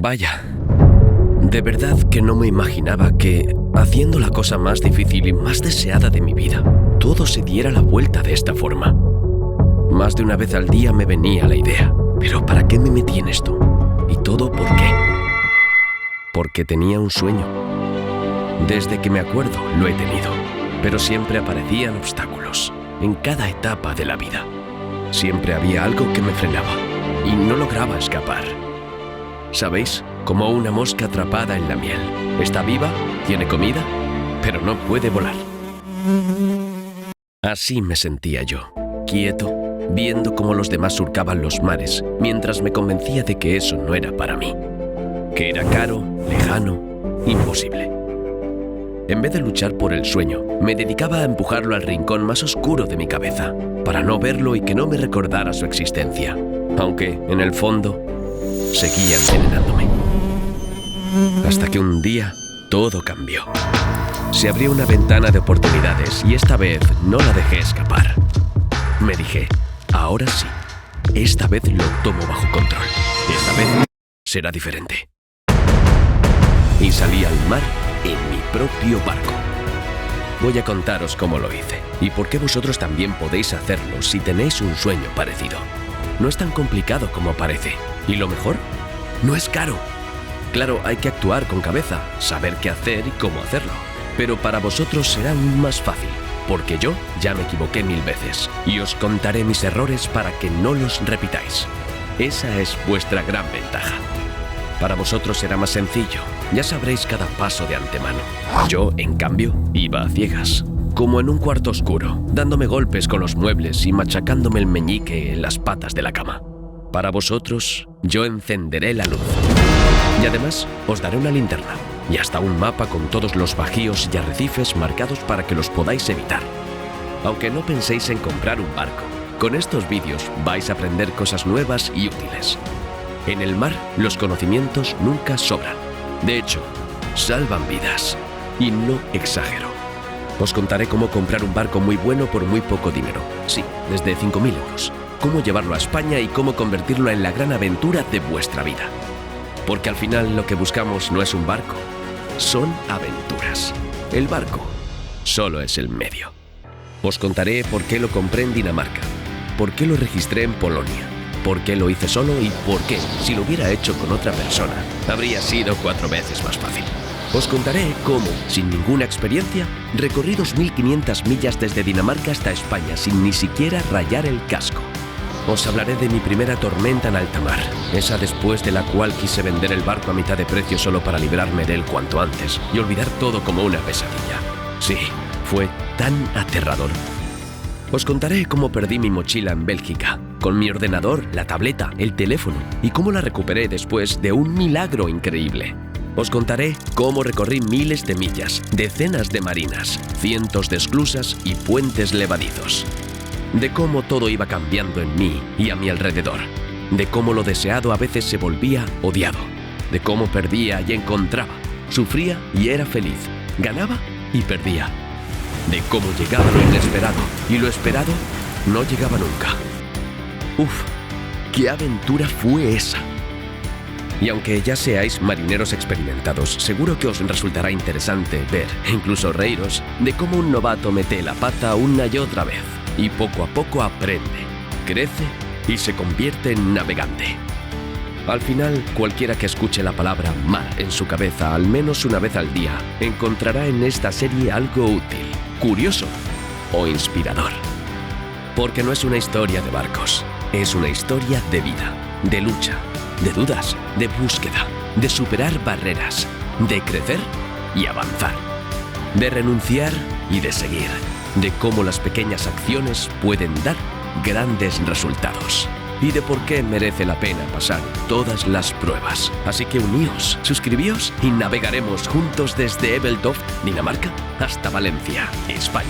Vaya, de verdad que no me imaginaba que, haciendo la cosa más difícil y más deseada de mi vida, todo se diera la vuelta de esta forma. Más de una vez al día me venía la idea, ¿pero para qué me metí en esto? ¿Y todo por qué? Porque tenía un sueño. Desde que me acuerdo lo he tenido, pero siempre aparecían obstáculos, en cada etapa de la vida. Siempre había algo que me frenaba y no lograba escapar. ¿Sabéis? Como una mosca atrapada en la miel. Está viva, tiene comida, pero no puede volar. Así me sentía yo, quieto, viendo cómo los demás surcaban los mares, mientras me convencía de que eso no era para mí, que era caro, lejano, imposible. En vez de luchar por el sueño, me dedicaba a empujarlo al rincón más oscuro de mi cabeza, para no verlo y que no me recordara su existencia, aunque, en el fondo, seguía envenenándome. Hasta que un día, todo cambió. Se abrió una ventana de oportunidades y esta vez no la dejé escapar. Me dije, ahora sí, esta vez lo tomo bajo control. Esta vez será diferente. Y salí al mar en mi propio barco. Voy a contaros cómo lo hice y por qué vosotros también podéis hacerlo si tenéis un sueño parecido. No es tan complicado como parece. Y lo mejor, no es caro. Claro, hay que actuar con cabeza, saber qué hacer y cómo hacerlo. Pero para vosotros será aún más fácil, porque yo ya me equivoqué 1000 veces y os contaré mis errores para que no los repitáis. Esa es vuestra gran ventaja. Para vosotros será más sencillo, ya sabréis cada paso de antemano. Yo, en cambio, iba a ciegas, como en un cuarto oscuro, dándome golpes con los muebles y machacándome el meñique en las patas de la cama. Para vosotros, yo encenderé la luz. Y además, os daré una linterna y hasta un mapa con todos los bajíos y arrecifes marcados para que los podáis evitar. Aunque no penséis en comprar un barco, con estos vídeos vais a aprender cosas nuevas y útiles. En el mar, los conocimientos nunca sobran. De hecho, salvan vidas. Y no exagero. Os contaré cómo comprar un barco muy bueno por muy poco dinero. Sí, desde 5.000 euros. Cómo llevarlo a España y cómo convertirlo en la gran aventura de vuestra vida. Porque al final lo que buscamos no es un barco, son aventuras. El barco solo es el medio. Os contaré por qué lo compré en Dinamarca, por qué lo registré en Polonia, por qué lo hice solo y por qué, si lo hubiera hecho con otra persona, habría sido 4 veces más fácil. Os contaré cómo, sin ninguna experiencia, recorrí 2.500 millas desde Dinamarca hasta España sin ni siquiera rayar el casco. Os hablaré de mi primera tormenta en alta mar, esa después de la cual quise vender el barco a mitad de precio solo para librarme de él cuanto antes y olvidar todo como una pesadilla. Sí, fue tan aterrador. Os contaré cómo perdí mi mochila en Bélgica, con mi ordenador, la tableta, el teléfono, y cómo la recuperé después de un milagro increíble. Os contaré cómo recorrí miles de millas, decenas de marinas, cientos de esclusas y puentes levadizos. De cómo todo iba cambiando en mí y a mi alrededor. De cómo lo deseado a veces se volvía odiado. De cómo perdía y encontraba. Sufría y era feliz. Ganaba y perdía. De cómo llegaba lo inesperado y lo esperado no llegaba nunca. ¡Uf! ¡Qué aventura fue esa! Y aunque ya seáis marineros experimentados, seguro que os resultará interesante ver, e incluso reíros, de cómo un novato mete la pata una y otra vez. Y poco a poco aprende, crece y se convierte en navegante. Al final, cualquiera que escuche la palabra mar en su cabeza al menos una vez al día, encontrará en esta serie algo útil, curioso o inspirador. Porque no es una historia de barcos, es una historia de vida, de lucha, de dudas, de búsqueda, de superar barreras, de crecer y avanzar, de renunciar y de seguir. De cómo las pequeñas acciones pueden dar grandes resultados y de por qué merece la pena pasar todas las pruebas. Así que uníos, suscribíos y navegaremos juntos desde Ebeltoft, Dinamarca, hasta Valencia, España.